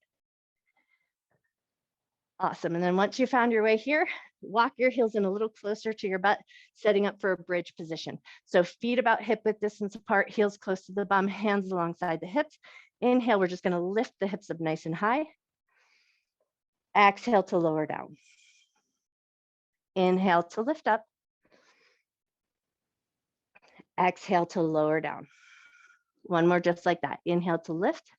Awesome. And then once you found your way here, walk your heels in a little closer to your butt, setting up for a bridge position. So feet about hip width distance apart, heels close to the bum, hands alongside the hips. Inhale, we're just going to lift the hips up nice and high. Exhale to lower down. Inhale to lift up. Exhale to lower down. One more just like that. Inhale to lift.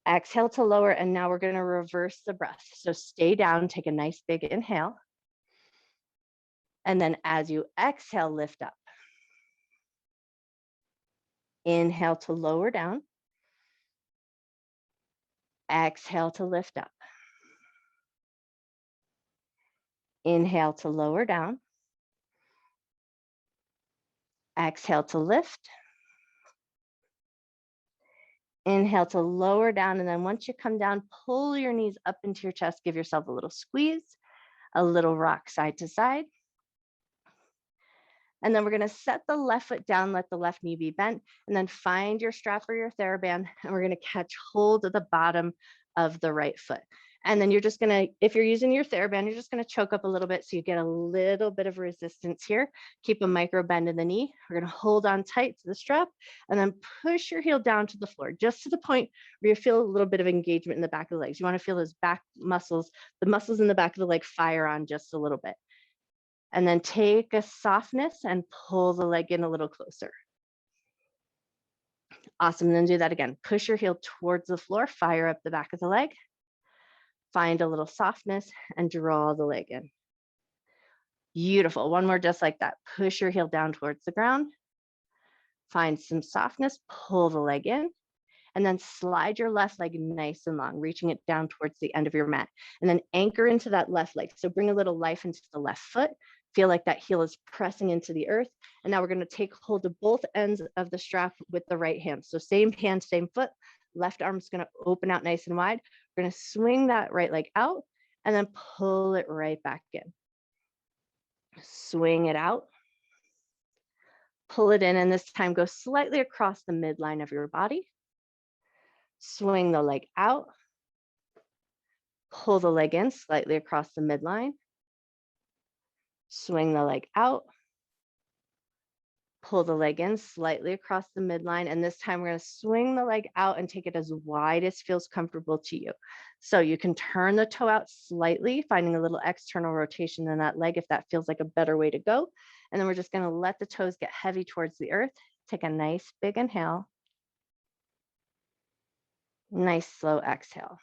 Exhale to lower, and now we're going to reverse the breath. So stay down, take a nice big inhale. And then as you exhale, lift up. Inhale to lower down. Exhale to lift up. Inhale to lower down. Exhale to lift. Inhale to lower down. And then once you come down, pull your knees up into your chest. Give yourself a little squeeze, a little rock side to side. And then we're going to set the left foot down, let the left knee be bent, and then find your strap or your TheraBand, and we're going to catch hold of the bottom of the right foot. And then you're just going to, if you're using your TheraBand, you're just going to choke up a little bit so you get a little bit of resistance here. Keep a micro bend in the knee. We're going to hold on tight to the strap and then push your heel down to the floor, just to the point where you feel a little bit of engagement in the back of the legs. You want to feel those back muscles, the muscles in the back of the leg fire on just a little bit. And then take a softness and pull the leg in a little closer. Awesome. And then do that again. Push your heel towards the floor, fire up the back of the leg. Find a little softness and draw the leg in. Beautiful. One more just like that. Push your heel down towards the ground. Find some softness, pull the leg in, and then slide your left leg nice and long, reaching it down towards the end of your mat. And then anchor into that left leg. So bring a little life into the left foot. Feel like that heel is pressing into the earth. And now we're going to take hold of both ends of the strap with the right hand. So same hand, same foot. Left arm is going to open out nice and wide. We're going to swing that right leg out and then pull it right back in. Swing it out. Pull it in, and this time go slightly across the midline of your body. Swing the leg out. Pull the leg in slightly across the midline. Swing the leg out. Pull the leg in slightly across the midline. And this time we're going to swing the leg out and take it as wide as feels comfortable to you. So you can turn the toe out slightly, finding a little external rotation in that leg if that feels like a better way to go. And then we're just going to let the toes get heavy towards the earth. Take a nice big inhale. Nice slow exhale.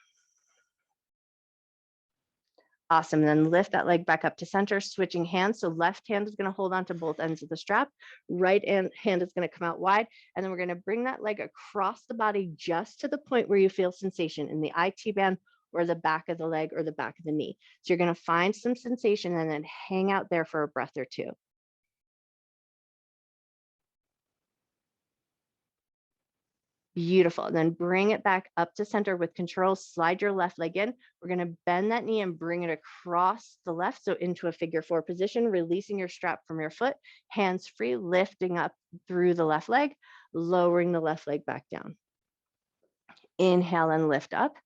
Awesome. And then lift that leg back up to center, switching hands. So left hand is going to hold on to both ends of the strap. Right hand is going to come out wide. And then we're going to bring that leg across the body just to the point where you feel sensation in the IT band or the back of the leg or the back of the knee. So you're going to find some sensation and then hang out there for a breath or two. Beautiful. And then bring it back up to center with control. Slide your left leg in. We're going to bend that knee and bring it across the left. So into a figure four position, releasing your strap from your foot, hands free, lifting up through the left leg, lowering the left leg back down. Inhale and lift up.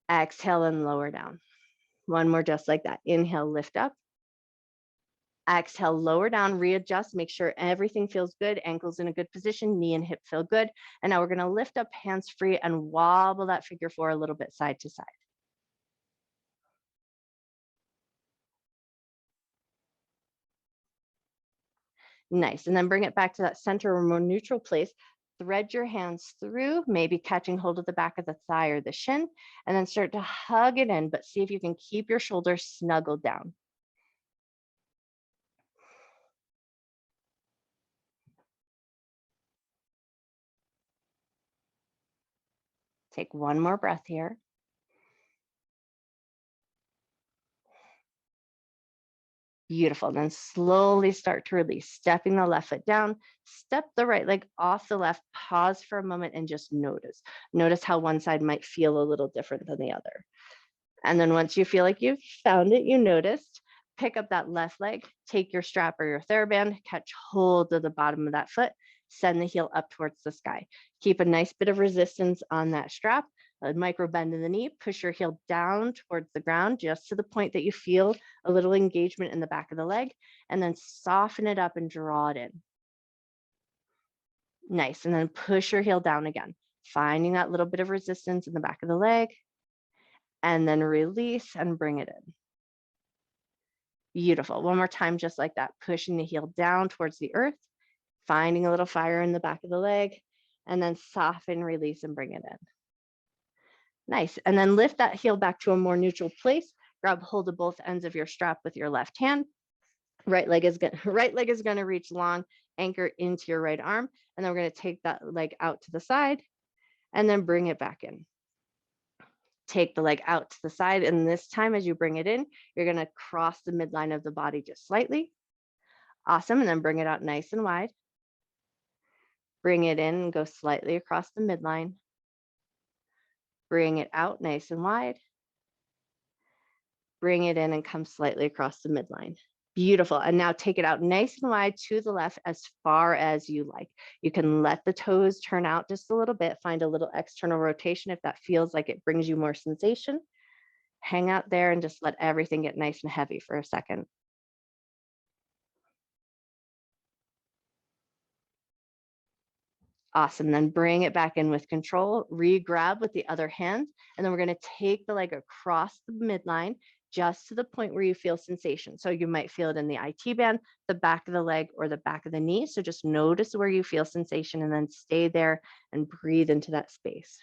Exhale and lower down. One more just like that. Inhale, lift up. Exhale, lower down, readjust, make sure everything feels good, ankles in a good position, knee and hip feel good. And now we're going to lift up hands free and wobble that figure four a little bit side to side. Nice. And then bring it back to that center or more neutral place. Thread your hands through, maybe catching hold of the back of the thigh or the shin, and then start to hug it in, but see if you can keep your shoulders snuggled down. Take one more breath here. Beautiful. Then slowly start to release, stepping the left foot down, step the right leg off the left, pause for a moment and just notice. Notice how one side might feel a little different than the other. And then once you feel like you've found it, you noticed, pick up that left leg, take your strap or your TheraBand, catch hold of the bottom of that foot, send the heel up towards the sky. Keep a nice bit of resistance on that strap, a micro bend in the knee, push your heel down towards the ground just to the point that you feel a little engagement in the back of the leg, and then soften it up and draw it in. Nice, and then push your heel down again, finding that little bit of resistance in the back of the leg, and then release and bring it in. Beautiful. One more time, just like that, pushing the heel down towards the earth, finding a little fire in the back of the leg, and then soften, release, and bring it in. Nice. And then lift that heel back to a more neutral place. Grab hold of both ends of your strap with your left hand. Right leg is going to reach long, anchor into your right arm. And then we're going to take that leg out to the side and then bring it back in. Take the leg out to the side. And this time, as you bring it in, you're going to cross the midline of the body just slightly. Awesome. And then bring it out nice and wide. Bring it in and go slightly across the midline. Bring it out nice and wide. Bring it in and come slightly across the midline. Beautiful. And now take it out nice and wide to the left as far as you like. You can let the toes turn out just a little bit, find a little external rotation if that feels like it brings you more sensation. Hang out there and just let everything get nice and heavy for a second. Awesome. Then bring it back in with control, re-grab with the other hand, and then we're going to take the leg across the midline just to the point where you feel sensation. So you might feel it in the IT band, the back of the leg, or the back of the knee. So just notice where you feel sensation and then stay there and breathe into that space.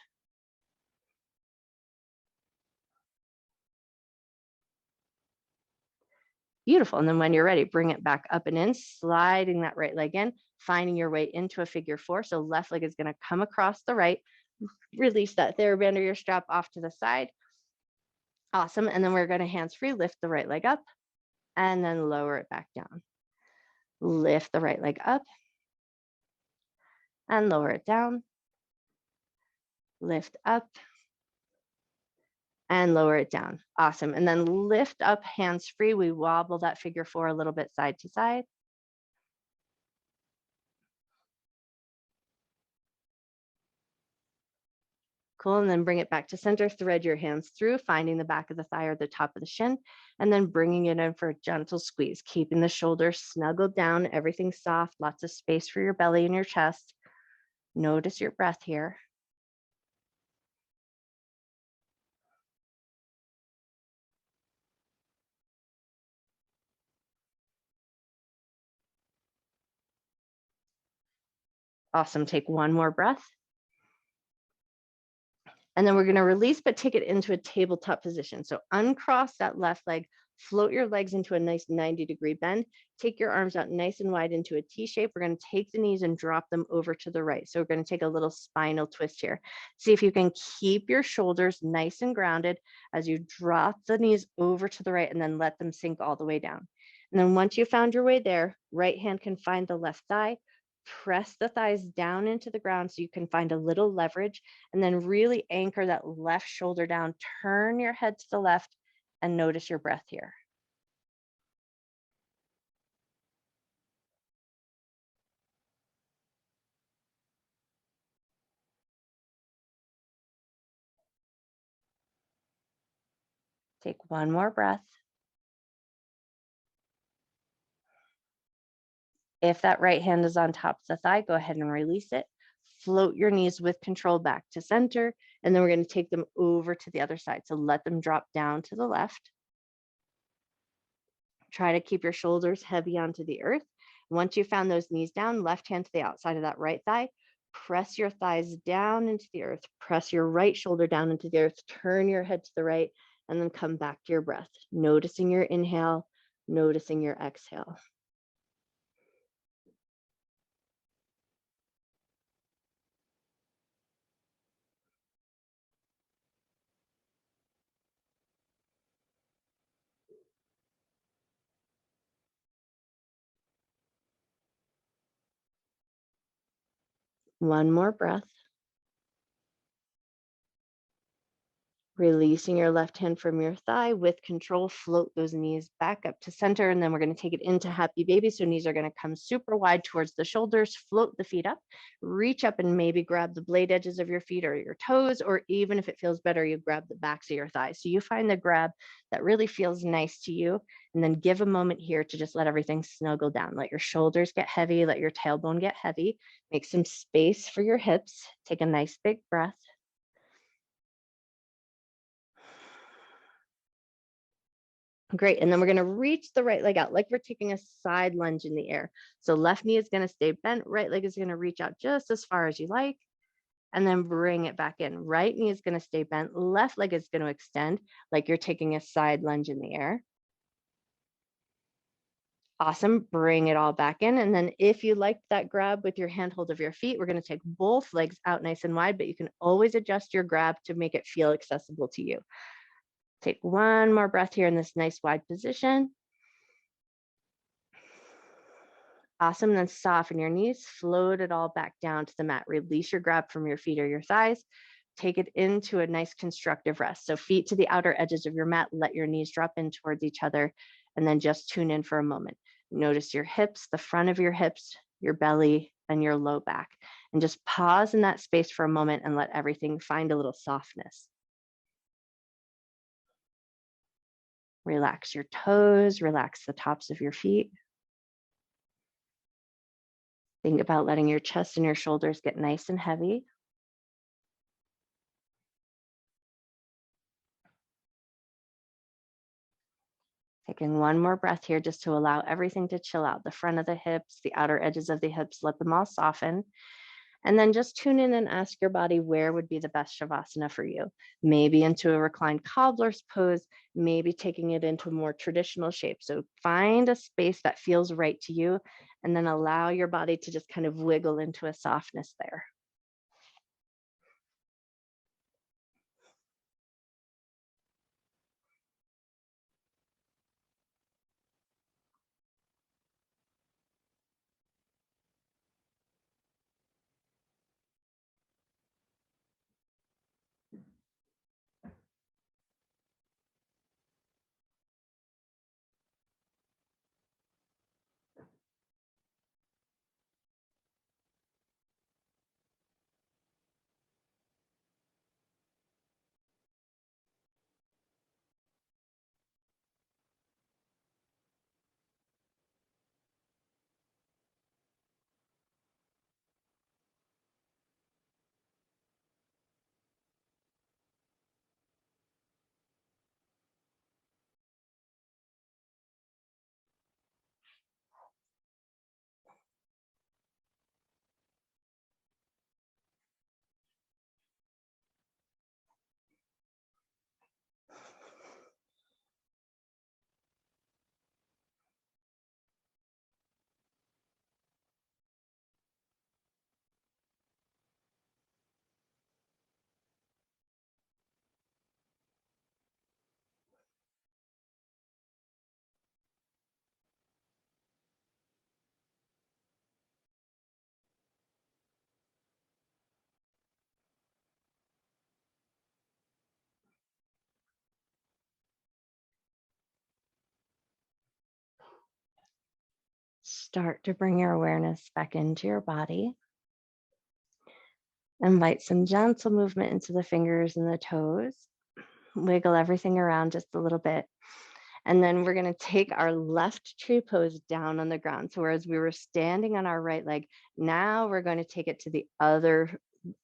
Beautiful. And then when you're ready, bring it back up and in, sliding that right leg in, finding your way into a figure four. So left leg is going to come across the right, release that TheraBand or your strap off to the side. Awesome. And then we're going to hands-free lift the right leg up and then lower it back down. Lift the right leg up and lower it down. Lift up and lower it down. Awesome. And then lift up hands-free. We wobble that figure four a little bit side to side. Cool. And then bring it back to center. Thread your hands through, finding the back of the thigh or the top of the shin, and then bringing it in for a gentle squeeze, keeping the shoulders snuggled down, everything soft, lots of space for your belly and your chest. Notice your breath here. Awesome. Take one more breath. And then we're going to release, but take it into a tabletop position. So uncross that left leg, float your legs into a nice 90-degree bend. Take your arms out nice and wide into a T shape. We're going to take the knees and drop them over to the right. So we're going to take a little spinal twist here. See if you can keep your shoulders nice and grounded as you drop the knees over to the right and then let them sink all the way down. And then once you found your way there, right hand can find the left thigh. Press the thighs down into the ground so you can find a little leverage, and then really anchor that left shoulder down. Turn your head to the left and notice your breath here. Take one more breath. If that right hand is on top of the thigh, go ahead and release it. Float your knees with control back to center, and then we're going to take them over to the other side. So let them drop down to the left. Try to keep your shoulders heavy onto the earth. Once you found those knees down, left hand to the outside of that right thigh, press your thighs down into the earth, press your right shoulder down into the earth, turn your head to the right, and then come back to your breath, noticing your inhale, noticing your exhale. One more breath. Releasing your left hand from your thigh with control, float those knees back up to center. And then we're going to take it into happy baby. So knees are going to come super wide towards the shoulders, float the feet up, reach up and maybe grab the blade edges of your feet or your toes, or even if it feels better, you grab the backs of your thighs. So you find the grab that really feels nice to you. And then give a moment here to just let everything snuggle down. Let your shoulders get heavy, let your tailbone get heavy, make some space for your hips. Take a nice big breath. Great. And then we're going to reach the right leg out like we're taking a side lunge in the air. So left knee is going to stay bent. Right leg is going to reach out just as far as you like. And then bring it back in. Right knee is going to stay bent. Left leg is going to extend like you're taking a side lunge in the air. Awesome. Bring it all back in. And then if you like that grab with your handhold of your feet, we're going to take both legs out nice and wide, but you can always adjust your grab to make it feel accessible to you. Take one more breath here in this nice wide position. Awesome. Then soften your knees, float it all back down to the mat. Release your grab from your feet or your thighs. Take it into a nice constructive rest. So feet to the outer edges of your mat, let your knees drop in towards each other, and then just tune in for a moment. Notice your hips, the front of your hips, your belly, and your low back. And just pause in that space for a moment and let everything find a little softness. Relax your toes, relax the tops of your feet. Think about letting your chest and your shoulders get nice and heavy. Taking one more breath here just to allow everything to chill out. The front of the hips, the outer edges of the hips, let them all soften. And then just tune in and ask your body where would be the best Shavasana for you. Maybe into a reclined cobbler's pose, maybe taking it into a more traditional shape. So find a space that feels right to you, and then allow your body to just kind of wiggle into a softness there. Start to bring your awareness back into your body. Invite some gentle movement into the fingers and the toes. Wiggle everything around just a little bit. And then we're going to take our left tree pose down on the ground. So whereas we were standing on our right leg, now we're going to take it to the other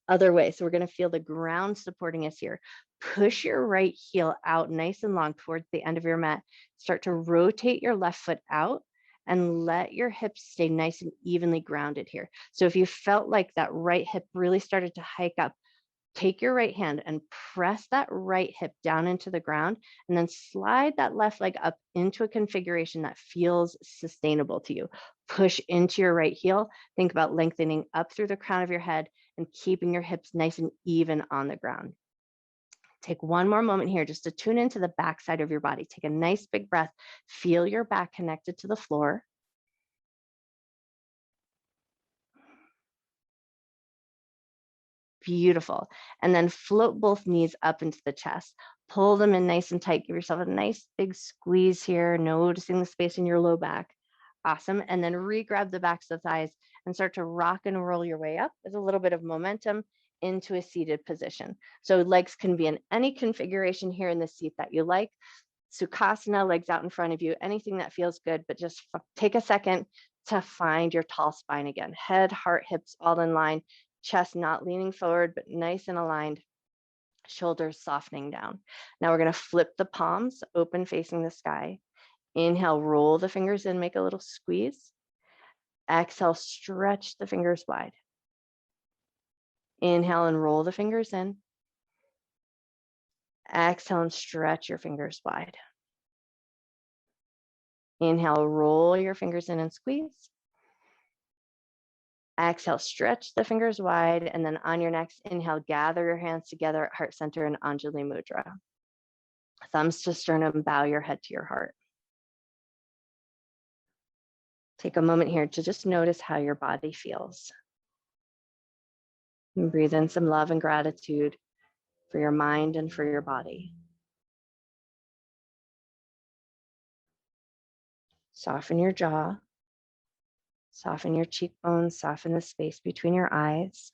way. So we're going to feel the ground supporting us here. Push your right heel out nice and long towards the end of your mat. Start to rotate your left foot out and let your hips stay nice and evenly grounded here. So if you felt like that right hip really started to hike up, take your right hand and press that right hip down into the ground, and then slide that left leg up into a configuration that feels sustainable to you. Push into your right heel. Think about lengthening up through the crown of your head and keeping your hips nice and even on the ground. Take one more moment here just to tune into the back side of your body. Take a nice big breath. Feel your back connected to the floor. Beautiful. And then float both knees up into the chest. Pull them in nice and tight. Give yourself a nice big squeeze here, noticing the space in your low back. Awesome. And then re-grab the backs of the thighs and start to rock and roll your way up with a little bit of momentum into a seated position. So legs can be in any configuration here in the seat that you like. Sukhasana, legs out in front of you, anything that feels good, but just take a second to find your tall spine again. Head, heart, hips all in line, chest not leaning forward, but nice and aligned, shoulders softening down. Now we're gonna flip the palms, open facing the sky. Inhale, roll the fingers in, make a little squeeze. Exhale, stretch the fingers wide. Inhale and roll the fingers in. Exhale and stretch your fingers wide. Inhale, roll your fingers in and squeeze. Exhale, stretch the fingers wide. And then on your next inhale, gather your hands together at heart center in Anjali Mudra. Thumbs to sternum, bow your head to your heart. Take a moment here to just notice how your body feels. And breathe in some love and gratitude for your mind and for your body. Soften your jaw. Soften your cheekbones, soften the space between your eyes.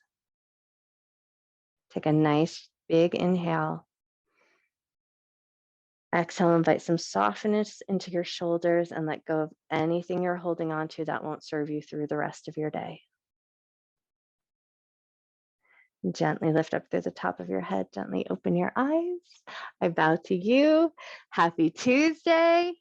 Take a nice big inhale. Exhale, invite some softness into your shoulders and let go of anything you're holding on to that won't serve you through the rest of your day. Gently lift up through the top of your head, gently open your eyes. I bow to you. Happy Tuesday.